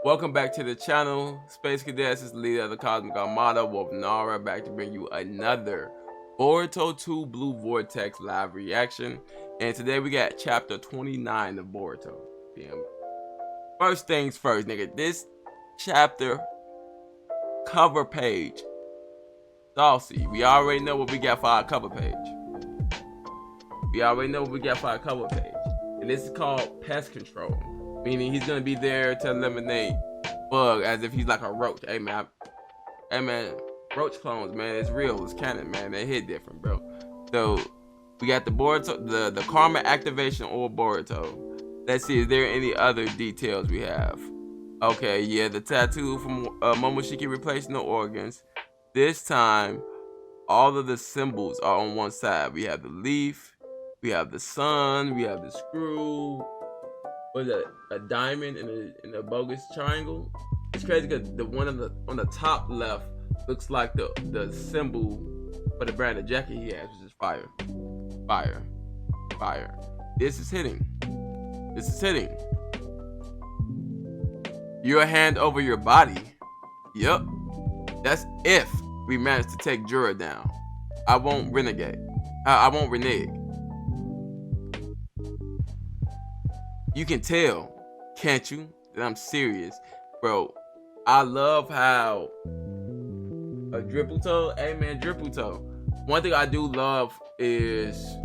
Welcome back to the channel. Space Cadets is the leader of the Cosmic Armada, wolph Nara, back to bring you another Boruto Two Blue Vortex live reaction. And today we got chapter 29 of Boruto. Damn. First things first, nigga. This chapter cover page. Saucy. We already know what we got for our cover page. And this is called pest control. Meaning he's gonna be there to eliminate bug as if he's like a roach. Hey man, roach clones, man, it's real, it's canon, man. They hit different, bro. So we got the Boruto, the karma activation or Boruto. Let's see, is there any other details we have? Okay, yeah, the tattoo from Momoshiki replacing the organs. This time, all of the symbols are on one side. We have the leaf, we have the sun, we have the screw. Was it a diamond in a bogus triangle? It's crazy because the one on the top left looks like the symbol for the brand of jacket he has, which is fire. This is hitting. Your hand over your body. Yep. That's if we manage to take Jura down. I won't renege. You can tell, can't you, that I'm serious, bro. I love how a dripple toe, hey man, dripple toe. One thing I do love is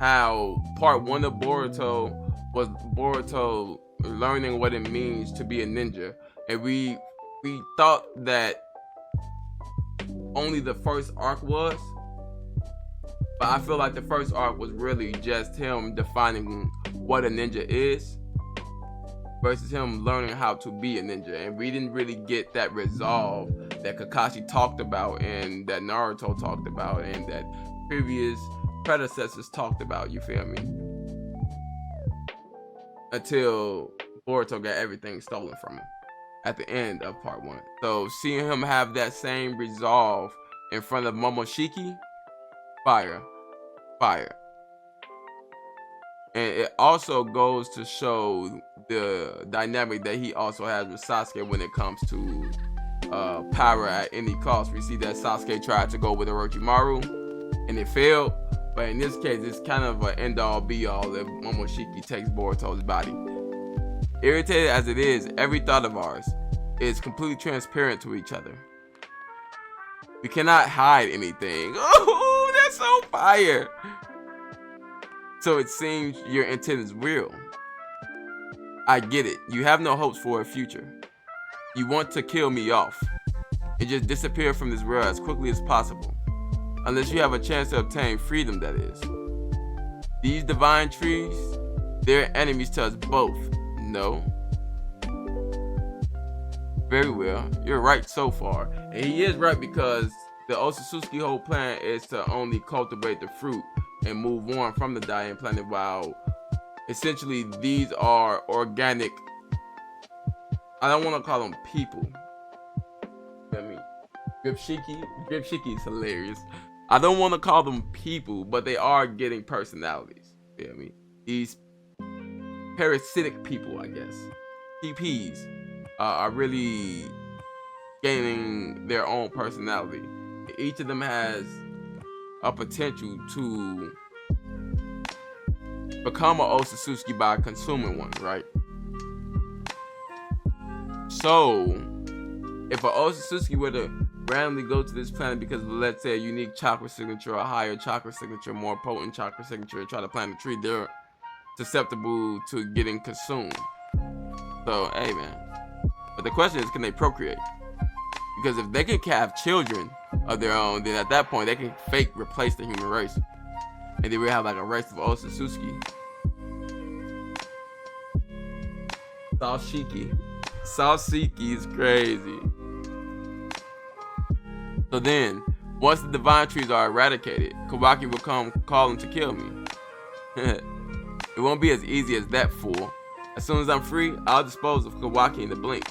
how part one of Boruto was Boruto learning what it means to be a ninja, and we thought that only the first arc was, but I feel like the first arc was really just him defining what a ninja is versus him learning how to be a ninja, and we didn't really get that resolve that Kakashi talked about and that Naruto talked about and that previous predecessors talked about, you feel me? Until Boruto got everything stolen from him at the end of part one. So seeing him have that same resolve in front of Momoshiki, fire. And it also goes to show the dynamic that he also has with Sasuke when it comes to power at any cost. We see that Sasuke tried to go with Orochimaru and it failed, but in this case it's kind of an end-all be-all if Momoshiki takes Boruto's body. Irritated as it is, every thought of ours is completely transparent to each other. We cannot hide anything. Oh, that's so fire. So it seems your intent is real. I get it. You have no hopes for a future. You want to kill me off and just disappear from this world as quickly as possible. Unless you have a chance to obtain freedom, that is. These divine trees, they're enemies to us both. No. Very well. You're right so far. And he is right because the Otsutsuki whole plan is to only cultivate the fruit and move on from the dying planet, while essentially these are organic, I don't want to call them people. I mean, Dripshiki is hilarious. I don't want to call them people, but they are getting personalities. You know what I mean? These parasitic people, I guess, TPs, are really gaining their own personality. Each of them has a potential to become an Otsutsuki by consuming one, right? So if an Otsutsuki were to randomly go to this planet because of, let's say, a unique chakra signature, a higher chakra signature, more potent chakra signature, and try to plant a tree, they're susceptible to getting consumed. So hey man, but the question is, can they procreate? Because if they can have children of their own, then at that point they can fake replace the human race, and then we have like a race of Otsutsuki. Sashiki is crazy. So then, once the divine trees are eradicated, Kawaki will come calling to kill me. It won't be as easy as that, fool. As soon as I'm free, I'll dispose of Kawaki in a blink.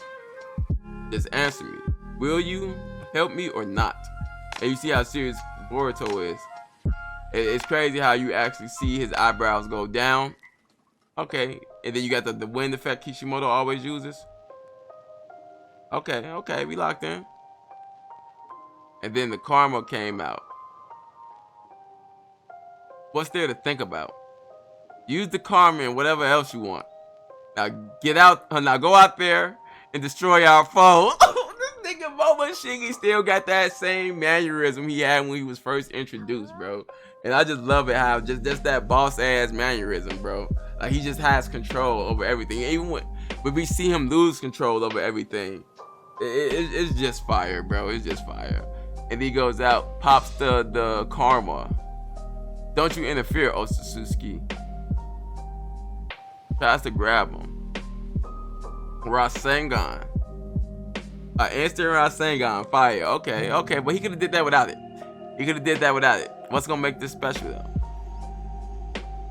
Just answer me. Will you help me or not? And you see how serious Boruto is. It's crazy how you actually see his eyebrows go down. Okay, and then you got the wind effect Kishimoto always uses. Okay, we locked in. And then the karma came out. What's there to think about? Use the karma and whatever else you want. Now go out there and destroy our foe. This nigga Momoshiki still got that same mannerism he had when he was first introduced, bro. And I just love it how just that boss ass mannerism, bro. Like he just has control over everything. Even when we see him lose control over everything, it's just fire, bro. It's just fire. And he goes out, pops the karma. Don't you interfere, Otsutsuki. Tries to grab him. Rasengan. Instant Rasengan, fire. Okay, but he could have did that without it. What's gonna make this special though?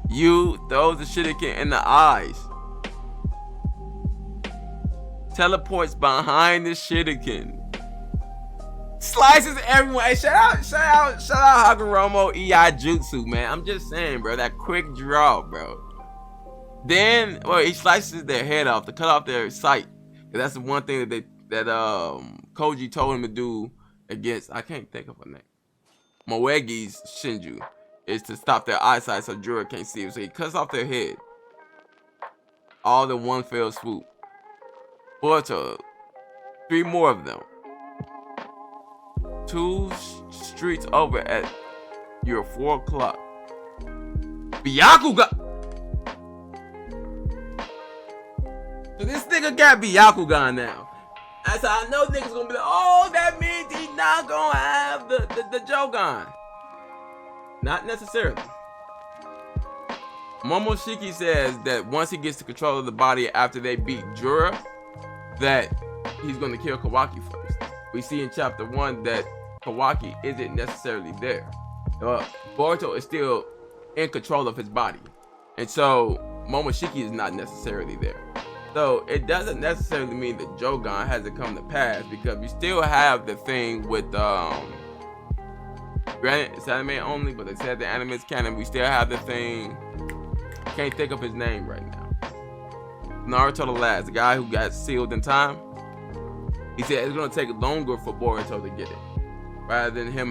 You throws the shuriken in the eyes. Teleports behind the shuriken. Slices everyone. Hey, shout out Hagoromo EI Jutsu, man. I'm just saying, bro. That quick draw, bro. Then, he slices their head off to cut off their sight. And that's the one thing that Koji told him to do against, I can't think of her name, Moegi's Shinju, is to stop their eyesight so Jura can't see him. So he cuts off their head. All in one fell swoop. Boruto, 3 more of them. 2 streets over at your 4 o'clock. Byakugan! So this nigga got Byakugan now. That's how I know niggas gonna be like, oh, that means he not gonna have the Jogan. Not necessarily. Momoshiki says that once he gets to control of the body after they beat Jura, that he's gonna kill Kawaki first. We see in chapter 1 that Kawaki isn't necessarily there. Boruto is still in control of his body. And so Momoshiki is not necessarily there. So it doesn't necessarily mean that Jogan hasn't come to pass, because we still have the thing with granted it's anime only, but they said the anime is canon. We still have the thing, can't think of his name right now, Naruto the Last, the guy who got sealed in time. He said it's gonna take longer for Boruto to get it, rather than him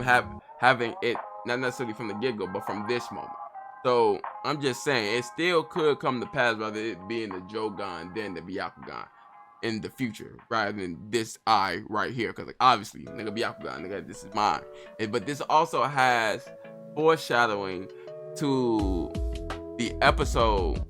having it not necessarily from the get-go, but from this moment. So I'm just saying it still could come to pass, rather it being the Jogan than the Byakugan in the future, rather than this eye right here. Because like, obviously, nigga, Byakugan, nigga, this is mine. But this also has foreshadowing to the episode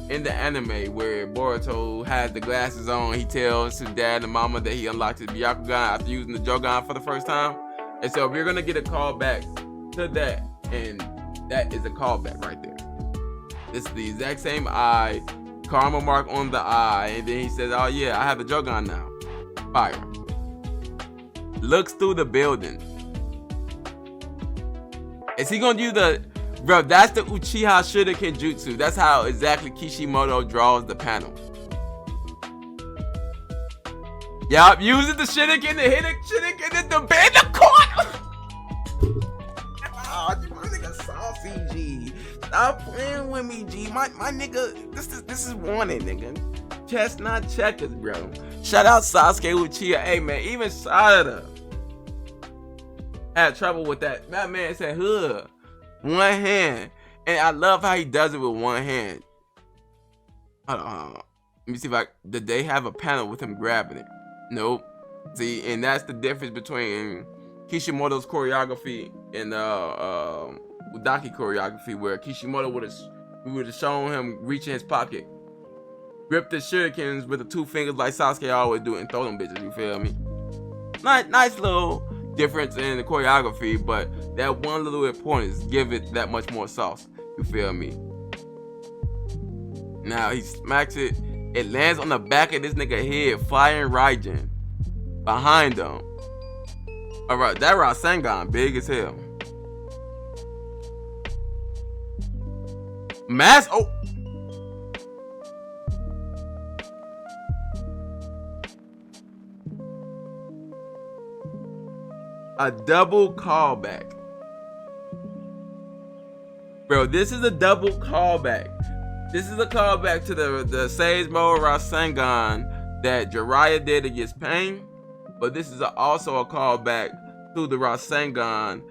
in the anime where Boruto has the glasses on. He tells his dad and mama that he unlocked his Byakugan after using the Jogan for the first time. And so we're gonna get a call back to that, and that is a callback right there. This is the exact same eye, karma mark on the eye, and then he says, oh yeah, I have the Jogan now. Fire. Looks through the building. Is he gonna do the, bro, that's the Uchiha Shuriken Jutsu. That's how exactly Kishimoto draws the panel. Yup, using the Shuriken to hit a Shuriken in the corner. Oh, you nigga saucy, G. Stop playing with me, G. My nigga, this is wanted, nigga. Chestnut checkers, bro. Shout out Sasuke Uchiha. Hey man, even Sarada had trouble with that. That man said, huh, one hand. And I love how he does it with one hand. Hold on. Let me see if did they have a panel with him grabbing it? Nope. See, and that's the difference between Kishimoto's choreography and Udaki choreography, where Kishimoto would have shown him reaching his pocket, grip the shurikens with the 2 fingers like Sasuke always do, and throw them bitches. You feel me? Nice little difference in the choreography, but that one little importance give it that much more sauce. You feel me? Now he smacks it. It lands on the back of this nigga head, firing Raijin behind him. Alright, that Rasengan big as hell. Mass, oh. A double callback. Bro, this is a double callback. This is a callback to the Sage Mode Rasengan that Jiraiya did against Pain, but this is also a callback to the Rasengan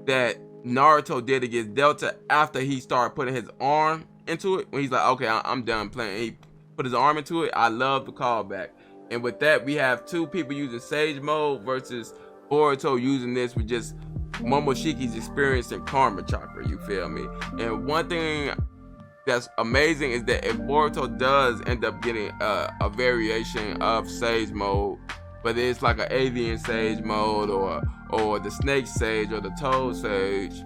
that Naruto did against Delta after he started putting his arm into it. When he's like, okay, I'm done playing. He put his arm into it. I love the callback. And with that, we have two people using Sage Mode versus Boruto using this with just Momoshiki's experience in Karma Chakra, you feel me? And one thing that's amazing is that if Boruto does end up getting a variation of Sage Mode, whether it's like an avian Sage Mode or the Snake Sage or the Toad Sage,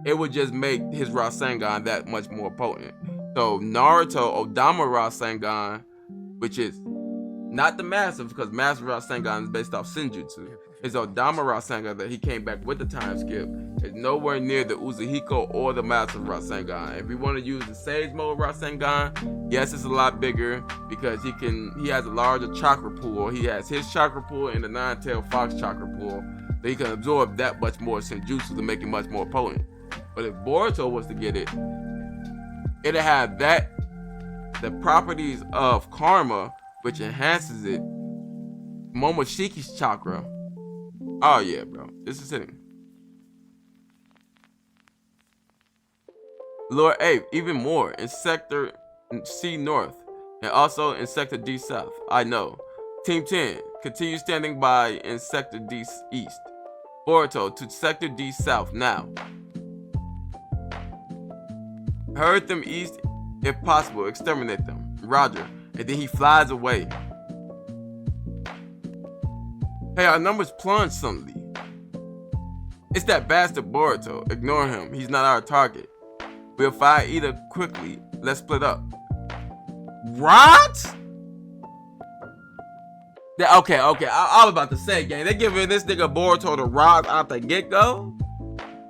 it would just make his Rasengan that much more potent. So Naruto Odama Rasengan, which is not the massive, because massive Rasengan is based off Senjutsu. His Odama Rasengan that he came back with the time skip is nowhere near the Uzuhiko or the massive Rasengan. If we want to use the Sage Mode Rasengan, yes, it's a lot bigger because he has a larger chakra pool. He has his chakra pool and the Nine-Tailed Fox chakra pool, so he can absorb that much more Senjutsu to make it much more potent. But if Boruto was to get it, it'll have the properties of Karma, which enhances it, Momoshiki's chakra. Oh yeah, bro, this is hitting. Lord Ape, even more in Sector C North and also in Sector D South. I know. Team 10, continue standing by in Sector D East. Boruto to Sector D South now. Herd them east if possible. Exterminate them. Roger. And then he flies away. Hey, our numbers plunged suddenly. It's that bastard Boruto. Ignore him. He's not our target. We'll fire Eida quickly. Let's split up. What? Okay. I was about to say, gang. They giving this nigga Boruto the rod out the get-go?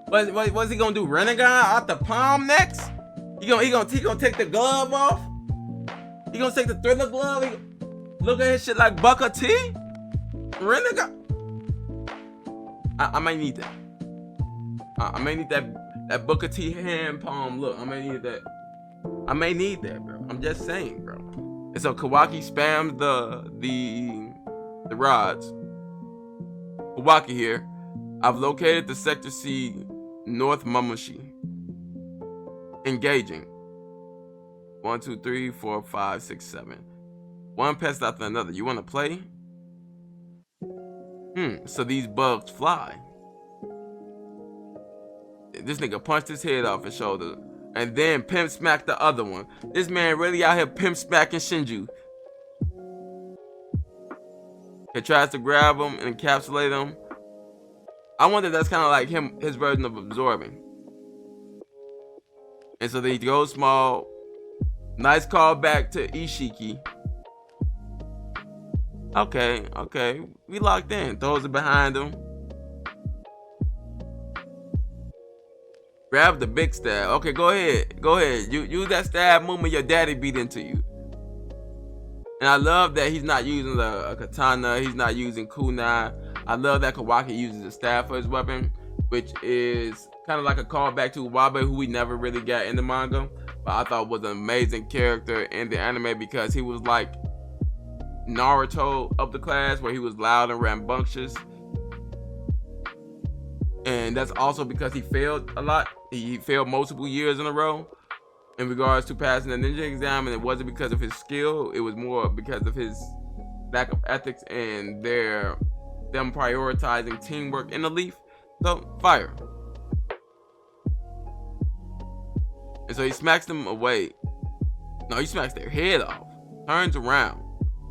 What's he gonna do? Renegon out the palm next? He gonna take the glove off? He gonna take the Thriller glove? Look at his shit like Booker T? Renegon? I might need that. I may need that Booker T hand palm look. I may need that, bro. I'm just saying, bro. And so Kawaki spams the rods. Kawaki here. I've located the Sector C North Mamushi. Engaging. 1, 2, 3, 4, 5, 6, 7. One pest after another. You wanna play? So these bugs fly. This nigga punched his head off his shoulder and then pimp smacked the other one. This man really out here pimp smacking Shinju. He tries to grab him and encapsulate him. I wonder if that's kind of like his version of absorbing. And so they go small. Nice call back to Ishiki. Okay. We locked in. Throws it behind him. Grab the big stab. Okay, go ahead. You use that stab movement your daddy beat into you. And I love that he's not using a katana. He's not using kunai. I love that Kawaki uses a staff for his weapon, which is kind of like a callback to Wabe, who we never really got in the manga, but I thought was an amazing character in the anime because he was like Naruto of the class, where he was loud and rambunctious. And that's also because he failed a lot. He failed multiple years in a row in regards to passing the ninja exam, and it wasn't because of his skill. It was more because of his lack of ethics and them prioritizing teamwork in the leaf. So, fire. And so he smacks them away. No, he smacks their head off. Turns around.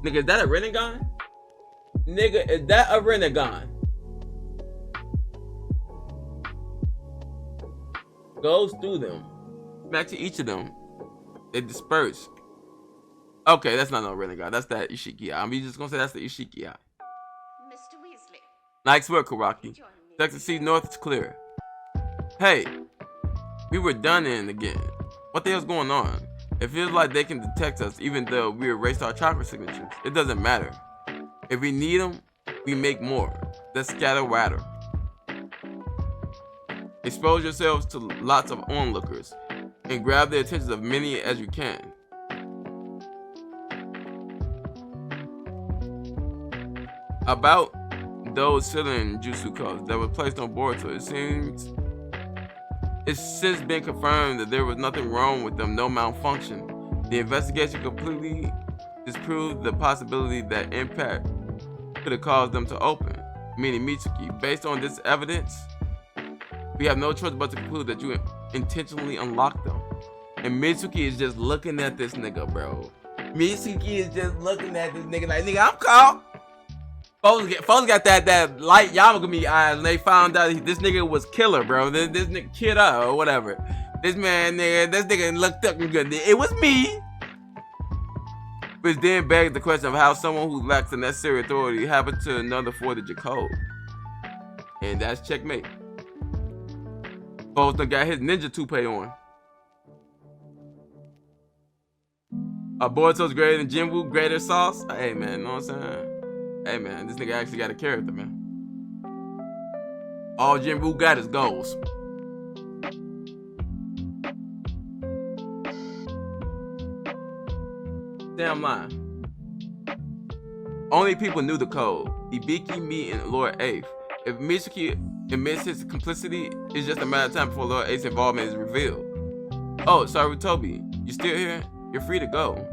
Nigga, is that a Renegon? Nigga, is that a Renegon? Goes through them. Back to each of them. They disperse. Okay, that's not no Renegon. That's that Ishiki eye. I'm just gonna say that's the Ishiki eye. Mr. Weasley. Nice work, Kawaki. Sector C North is clear. Hey, we were done in again. What the hell's going on? It feels like they can detect us even though we erased our chakra signatures. It doesn't matter. If we need them, we make more. Let's scatter water. Expose yourselves to lots of onlookers and grab the attention of many as you can. About those sealing jutsu codes that were placed on Boruto, it's since been confirmed that there was nothing wrong with them, no malfunction. The investigation completely disproved the possibility that impact could have caused them to open, meaning Mitsuki. Based on this evidence, we have no choice but to conclude that you intentionally unlocked them. And Mitsuki is just looking at this nigga, bro. Mitsuki is just looking at this nigga like, nigga, I'm caught. Folks got that light Yamagami eyes when they found out this nigga was killer, bro. This nigga kid up or whatever. This nigga looked up and good. It was me. Which then begs the question of how someone who lacks the necessary authority happened to another for-digit code. And that's checkmate. Folks done got his ninja toupee on. Boruto's greater than Jinwoo, greater sauce. Hey man, know what I'm saying? Hey man, this nigga actually got a character, man. All Jinwoo got is goals. Damn line. Only people knew the code. Ibiki, me, and Lord Eighth. If Mitsuki admits his complicity, it's just a matter of time before Lord Eighth's involvement is revealed. Oh, sorry, Toby. You still here? You're free to go.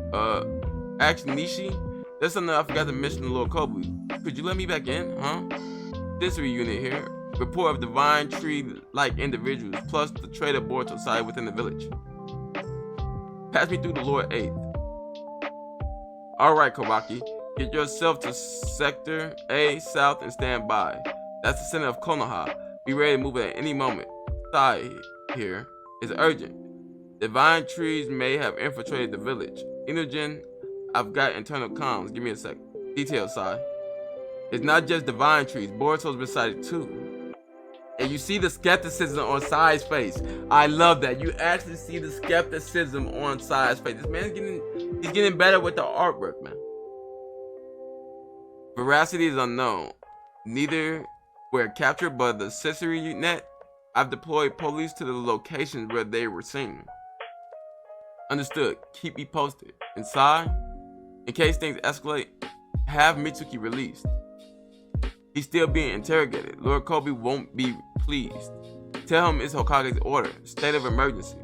Actually, Nishi, there's something I forgot to mention to Lord Kobe. Could you let me back in, huh? Sensory unit here. Report of divine tree-like individuals, plus the traitor Boruto side within the village. Pass me through the Lord Eighth. Alright, Kawaki. Get yourself to Sector A South and stand by. That's the center of Konoha. Be ready to move at any moment. Side here is urgent. Divine trees may have infiltrated the village. Inojin, I've got internal comms. Give me a sec. Details, Sai. It's not just divine trees. Boruto's beside it too. And you see the skepticism on Sai's face. I love that. You actually see the skepticism on Sai's face. This man's getting better with the artwork, man. Veracity is unknown. Neither were captured, but the sensory net. I've deployed police to the locations where they were seen. Understood. Keep me posted. Inside, in case things escalate, have Mitsuki released. He's still being interrogated. Lord Kobe won't be pleased. Tell him it's Hokage's order. State of emergency.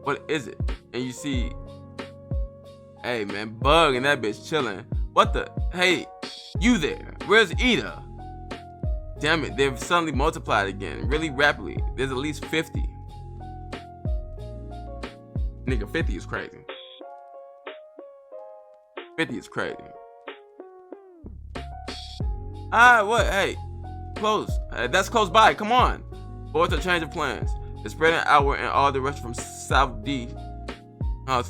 What is it? And you see, hey man, Bug and that bitch chilling. What the? Hey, you there? Where's Eida? Damn it, they've suddenly multiplied again, really rapidly. There's at least 50. Nigga, 50 is crazy. 50 is crazy. What? Hey, close. That's close by. Come on. Boruto change of plans. They're spreading outward in all directions from South D.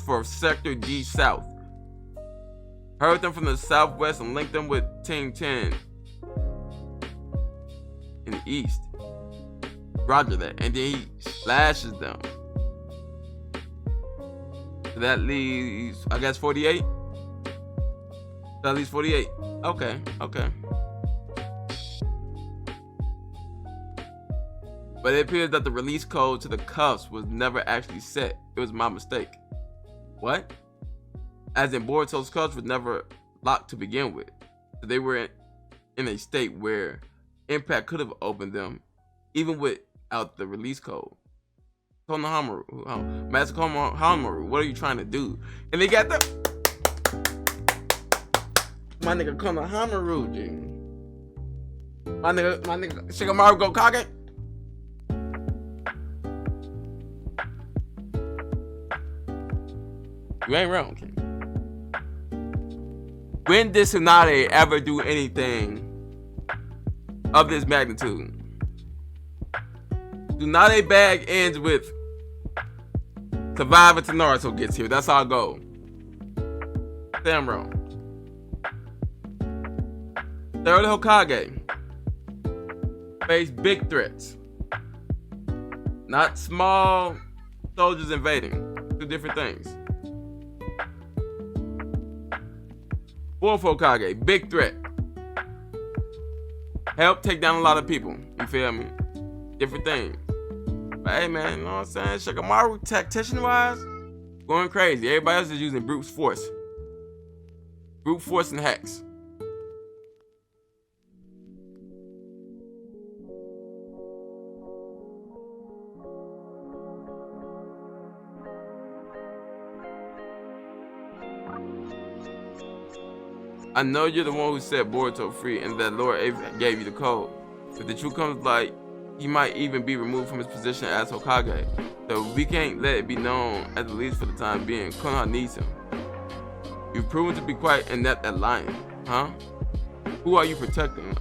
For Sector D South. Herd them from the southwest and link them with Team 10 in the east. Roger that. And then he slashes them. So that leaves, I guess, 48? That leaves 48. Okay. But it appears that the release code to the cuffs was never actually set. It was my mistake. What? As in, Boruto's cuffs was never locked to begin with. So they were in a state where Impact could have opened them, even without the release code. Konohamaru, Master Konohamaru, what are you trying to do? And they got the my nigga Konohamaru, G. My nigga Shikamaru go Kage. You ain't wrong, King. When did Tsunade ever do anything of this magnitude? Tsunade bag ends with survive until Naruto gets here. That's our goal. Damn wrong. Third Hokage face big threats, not small soldiers invading. Two different things. Fourth Hokage, big threat. Help take down a lot of people. You feel me? Different things. But hey man, you know what I'm saying? Shikamaru, tactician wise, going crazy. Everybody else is using brute force. Brute force and hex. I know you're the one who set Boruto free and that Lord Eida gave you the code. If the truth comes light, he might even be removed from his position as Hokage. So we can't let it be known, at least for the time being. Konoha needs him. You've proven to be quite inept at lying, huh? Who are you protecting?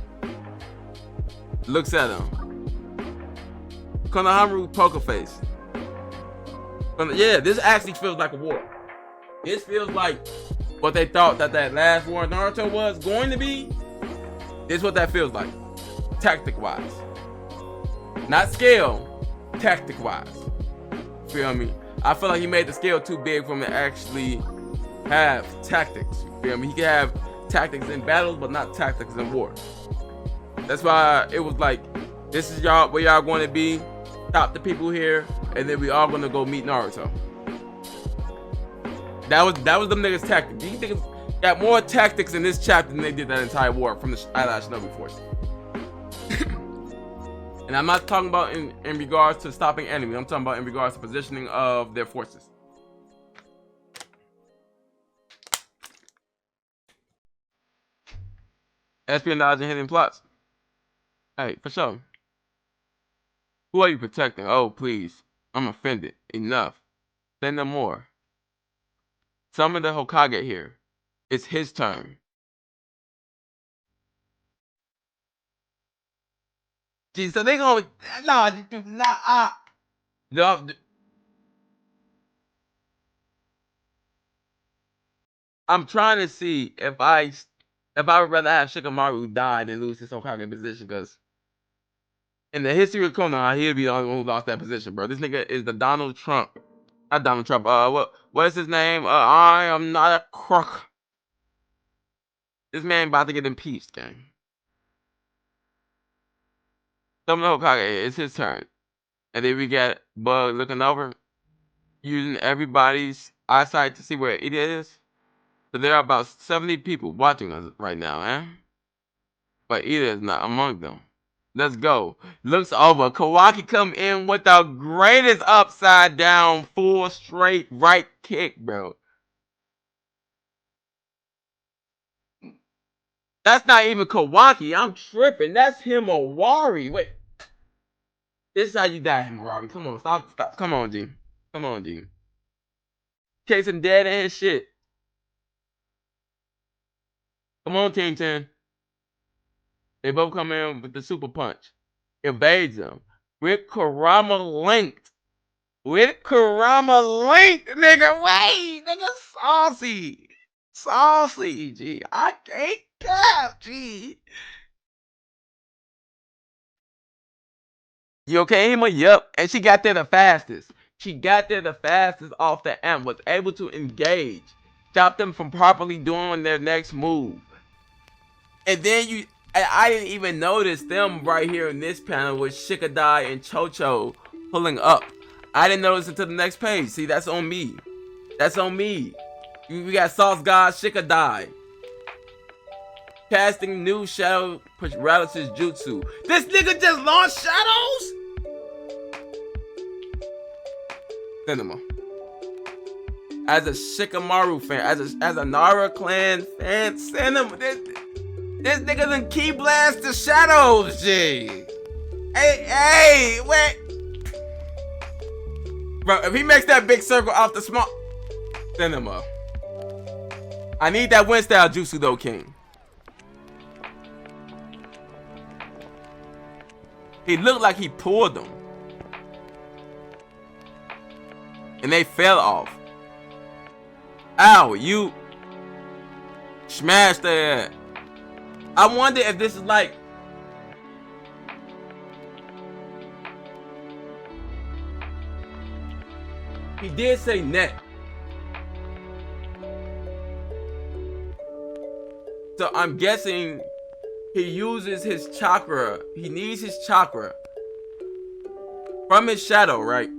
Looks at him. Konohamaru poker face. Yeah, this actually feels like a war. This feels like what they thought that last war in Naruto was going to be. This is what that feels like, tactic wise. Not scale, tactic wise. Feel me? I feel like he made the scale too big for him to actually have tactics. You feel me? He can have tactics in battles, but not tactics in war. That's why it was like, this is y'all where y'all going to be. Stop the people here, and then we all gonna go meet Naruto. That was them niggas' tactics. These niggas got more tactics in this chapter than they did that entire war from the Shinobi Force. And I'm not talking about in regards to stopping enemies. I'm talking about in regards to positioning of their forces. Espionage and hidden plots. Hey, for sure. Who are you protecting? Oh, please. I'm offended. Enough. Say no more. Summon the Hokage here. It's his turn. Gee, so they gonna no. I'm trying to see if I would rather have Shikamaru die than lose his Hokage position, because in the history of Konoha, he'll be the only one who lost that position, bro. This nigga is the Donald Trump. Not Donald Trump. What is his name? I am not a crook. This man about to get impeached, gang. Summon the Hokage. It's his turn. And then we got Bug looking over, using everybody's eyesight to see where it is. So there are about 70 people watching us right now, eh? But Eida is not among them. Let's go. Looks over. Kawaki come in with the greatest upside down full straight right kick, bro. That's not even Kawaki. I'm tripping. That's Himawari. Wait. This is how you die, Himawari. Come on, stop. Come on, G. Come on, G. Chasing dead end shit. Come on, Team 10. They both come in with the super punch. Evades him. With Kurama linked. Nigga, wait. Nigga, saucy. Saucy, G. I can't cap, G. You okay, Hima? Yup. And she got there the fastest. Off the amp. Was able to engage. Stop them from properly doing their next move. And then I didn't even notice them right here in this panel with Shikadai and Chocho pulling up. I didn't notice until the next page. See, that's on me. We got Sauce God Shikadai casting new shadow paralysis jutsu. This nigga just launched shadows? Cinema. As a Shikamaru fan, as a Nara clan fan, cinema. This nigga done key blast the shadows, G. Hey, wait. Bro, if he makes that big circle off the small cinema. I need that wind style jutsu though, King. He looked like he pulled them. And they fell off. Ow, you smashed that. I wonder if this is like he did say neck. So I'm guessing he uses his chakra. He needs his chakra from his shadow, right?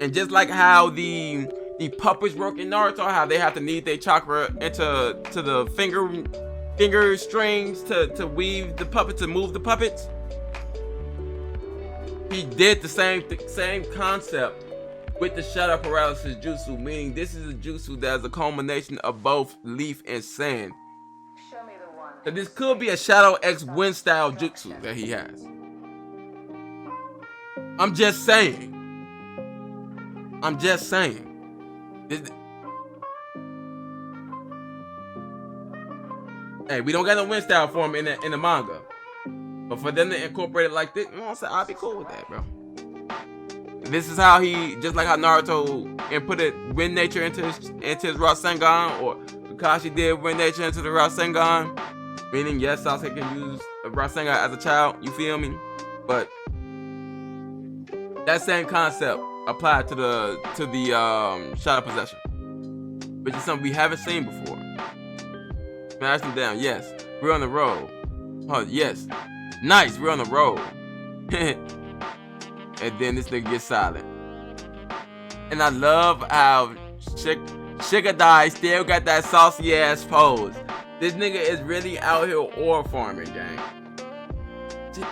And just like how the the puppets work in Naruto, how they have to knead their chakra into the finger strings to weave the puppet, to move the puppets. He did the same concept with the shadow paralysis jutsu, meaning this is a jutsu that is a culmination of both leaf and sand. Show me the one. So this could be a Shadow X wind style jutsu that he has. I'm just saying. Hey, we don't got no wind style for him in the manga. But for them to incorporate it like this, you know what I'm saying? I'll be cool with that, bro. This is how he, just like how Naruto inputted wind nature into his Rasengan, or Kakashi did wind nature into the Rasengan. Meaning, yes, Sasuke can use a Rasengan as a child, you feel me? But that same concept applied to the shadow possession, which is something we haven't seen before. Smash him down, yes. We're on the road. Oh, yes. Nice, we're on the road. And then this nigga gets silent. And I love how Shikadai still got that saucy ass pose. This nigga is really out here ore farming, gang.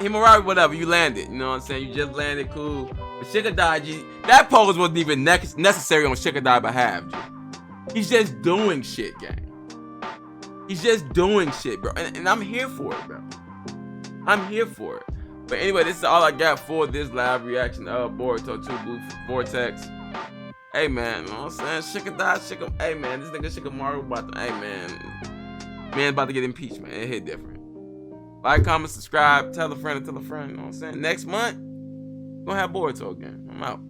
Himurari, whatever, you landed. You know what I'm saying? You just landed, cool. But Shikadai, that pose wasn't even necessary on Shikadai's behalf, G. He's just doing shit, gang. He's just doing shit, bro. And I'm here for it, bro. I'm here for it. But anyway, this is all I got for this live reaction of Boruto Two Blue Vortex. Hey, man, you know what I'm saying? Hey, man, this nigga Shikamaru about to, hey, man about to get impeached, man. It hit different. Like, comment, subscribe, tell a friend, you know what I'm saying? Next month, we're gonna have Boruto again. I'm out.